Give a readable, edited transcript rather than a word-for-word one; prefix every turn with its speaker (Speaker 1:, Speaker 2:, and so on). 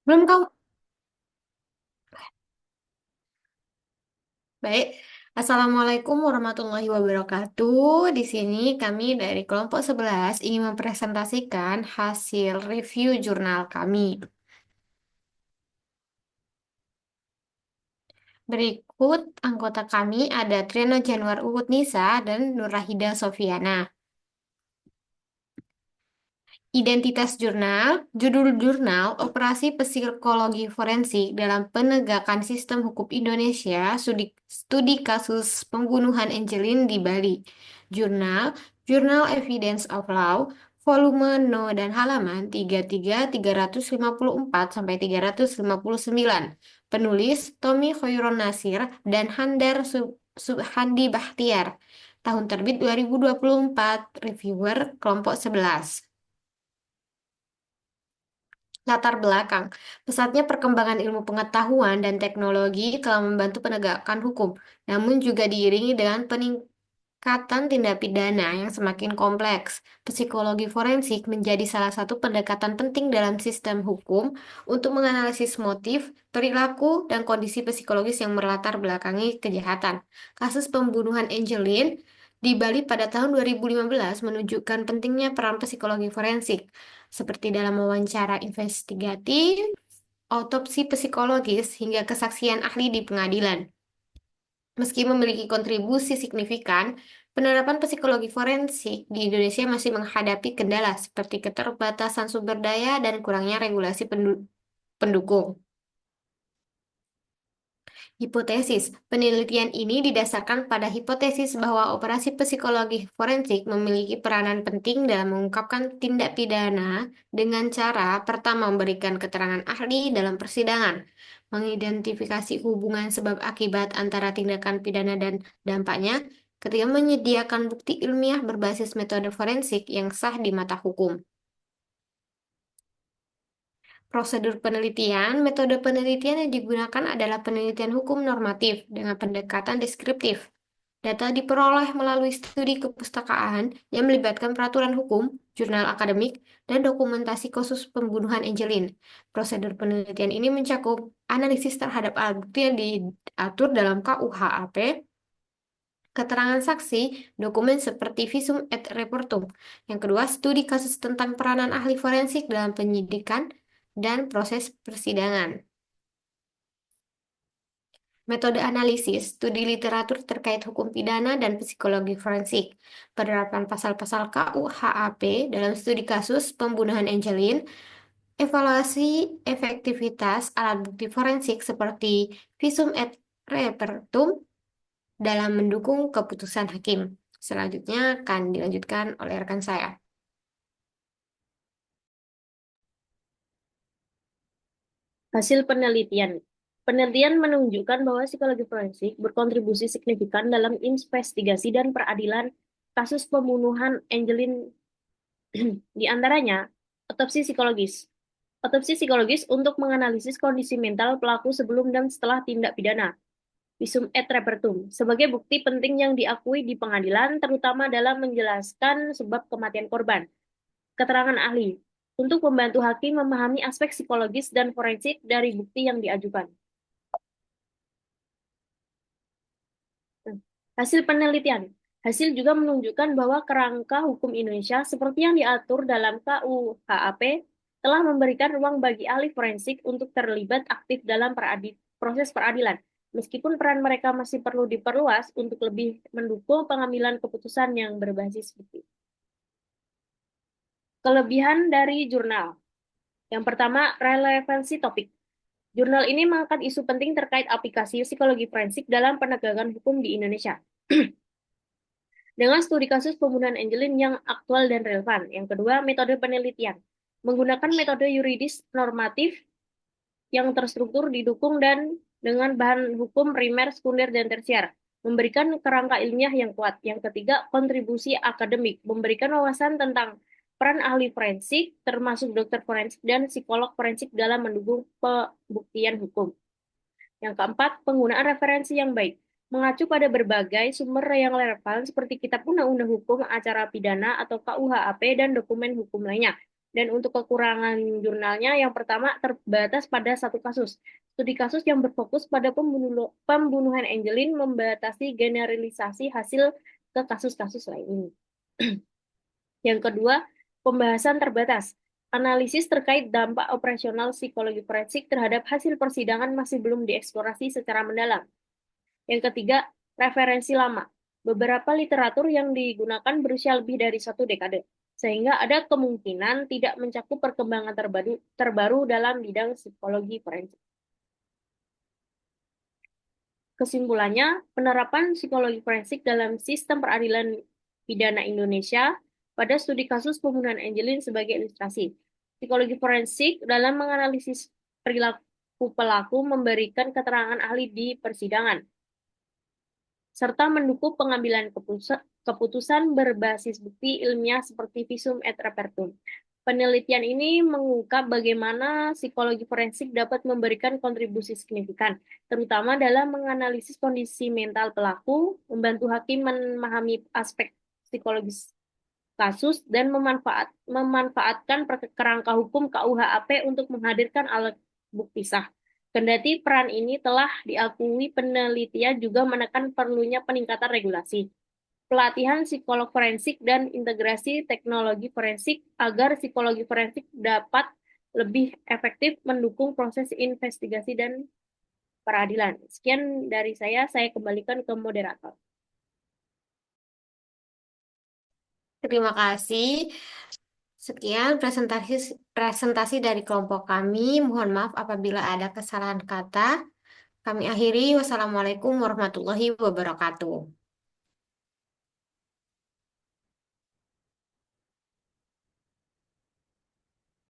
Speaker 1: Belum kamu. Baik. Assalamualaikum warahmatullahi wabarakatuh. Di sini kami dari kelompok 11 ingin mempresentasikan hasil review jurnal kami. Berikut anggota kami ada Triana Januar Uhud Nisa dan Nurahida Sofiana. Identitas jurnal, judul jurnal, Operasi Psikologi Forensik dalam Penegakan Sistem Hukum Indonesia, studi kasus pembunuhan Angelin di Bali. Jurnal, Jurnal Evidence of Law, volume No dan halaman 33, 354 sampai 359. Penulis Tommy Khoiron Nasir dan Handar Subhandi Bahtiar. Tahun terbit 2024, reviewer kelompok 11. Latar belakang, pesatnya perkembangan ilmu pengetahuan dan teknologi telah membantu penegakan hukum, namun juga diiringi dengan peningkatan tindak pidana yang semakin kompleks. Psikologi forensik menjadi salah satu pendekatan penting dalam sistem hukum untuk menganalisis motif, perilaku, dan kondisi psikologis yang melatar belakangi kejahatan. Kasus pembunuhan Angelin di Bali pada tahun 2015 menunjukkan pentingnya peran psikologi forensik seperti dalam wawancara investigatif, autopsi psikologis, hingga kesaksian ahli di pengadilan. Meski memiliki kontribusi signifikan, penerapan psikologi forensik di Indonesia masih menghadapi kendala seperti keterbatasan sumber daya dan kurangnya regulasi pendukung. Hipotesis. Penelitian ini didasarkan pada hipotesis bahwa operasi psikologi forensik memiliki peranan penting dalam mengungkapkan tindak pidana dengan cara pertama memberikan keterangan ahli dalam persidangan, mengidentifikasi hubungan sebab akibat antara tindakan pidana dan dampaknya, ketiga menyediakan bukti ilmiah berbasis metode forensik yang sah di mata hukum. Prosedur penelitian, metode penelitian yang digunakan adalah penelitian hukum normatif dengan pendekatan deskriptif. Data diperoleh melalui studi kepustakaan yang melibatkan peraturan hukum, jurnal akademik, dan dokumentasi kasus pembunuhan Angelin. Prosedur penelitian ini mencakup analisis terhadap alat bukti yang diatur dalam KUHAP, keterangan saksi, dokumen seperti visum et repertum. Yang kedua, studi kasus tentang peranan ahli forensik dalam penyidikan dan proses persidangan. Metode analisis, studi literatur terkait hukum pidana dan psikologi forensik, penerapan pasal-pasal KUHAP dalam studi kasus pembunuhan Angelin, evaluasi efektivitas alat bukti forensik seperti visum et repertum dalam mendukung keputusan hakim. Selanjutnya akan dilanjutkan oleh rekan saya.
Speaker 2: Hasil penelitian. Penelitian menunjukkan bahwa psikologi forensik berkontribusi signifikan dalam investigasi dan peradilan kasus pembunuhan Angelin, di antaranya otopsi psikologis. Otopsi psikologis untuk menganalisis kondisi mental pelaku sebelum dan setelah tindak pidana. Visum et repertum sebagai bukti penting yang diakui di pengadilan, terutama dalam menjelaskan sebab kematian korban. Keterangan ahli untuk membantu hakim memahami aspek psikologis dan forensik dari bukti yang diajukan. Hasil penelitian. Hasil juga menunjukkan bahwa kerangka hukum Indonesia seperti yang diatur dalam KUHAP telah memberikan ruang bagi ahli forensik untuk terlibat aktif dalam proses peradilan, meskipun peran mereka masih perlu diperluas untuk lebih mendukung pengambilan keputusan yang berbasis bukti. Kelebihan dari jurnal. Yang pertama, relevansi topik. Jurnal ini mengangkat isu penting terkait aplikasi psikologi forensik dalam penegakan hukum di Indonesia. Dengan studi kasus pembunuhan Angelin yang aktual dan relevan. Yang kedua, metode penelitian. Menggunakan metode yuridis normatif yang terstruktur, didukung dan dengan bahan hukum primer, sekunder, dan tersier. Memberikan kerangka ilmiah yang kuat. Yang ketiga, kontribusi akademik. Memberikan wawasan tentang peran ahli forensik, termasuk dokter forensik dan psikolog forensik dalam mendukung pembuktian hukum. Yang keempat, penggunaan referensi yang baik. Mengacu pada berbagai sumber yang relevan seperti Kitab Undang-Undang Hukum Acara Pidana atau KUHAP dan dokumen hukum lainnya. Dan untuk kekurangan jurnalnya, yang pertama terbatas pada satu kasus. Studi kasus yang berfokus pada pembunuhan Angelin membatasi generalisasi hasil ke kasus-kasus lain. Yang kedua, pembahasan terbatas. Analisis terkait dampak operasional psikologi forensik terhadap hasil persidangan masih belum dieksplorasi secara mendalam. Yang ketiga, referensi lama. Beberapa literatur yang digunakan berusia lebih dari satu dekade, sehingga ada kemungkinan tidak mencakup perkembangan terbaru dalam bidang psikologi forensik. Kesimpulannya, penerapan psikologi forensik dalam sistem peradilan pidana Indonesia pada studi kasus pembunuhan Angelin sebagai ilustrasi. Psikologi forensik dalam menganalisis perilaku pelaku memberikan keterangan ahli di persidangan, serta mendukung pengambilan keputusan berbasis bukti ilmiah seperti visum et repertum. Penelitian ini mengungkap bagaimana psikologi forensik dapat memberikan kontribusi signifikan, terutama dalam menganalisis kondisi mental pelaku, membantu hakim memahami aspek psikologis kasus, dan memanfaatkan kerangka hukum KUHAP untuk menghadirkan alat bukti sah. Kendati peran ini telah diakui, penelitian juga menekan perlunya peningkatan regulasi, pelatihan psikolog forensik, dan integrasi teknologi forensik agar psikologi forensik dapat lebih efektif mendukung proses investigasi dan peradilan. Sekian dari saya kembalikan ke moderator.
Speaker 1: Terima kasih. Sekian presentasi dari kelompok kami. Mohon maaf apabila ada kesalahan kata. Kami akhiri. Wassalamualaikum warahmatullahi wabarakatuh.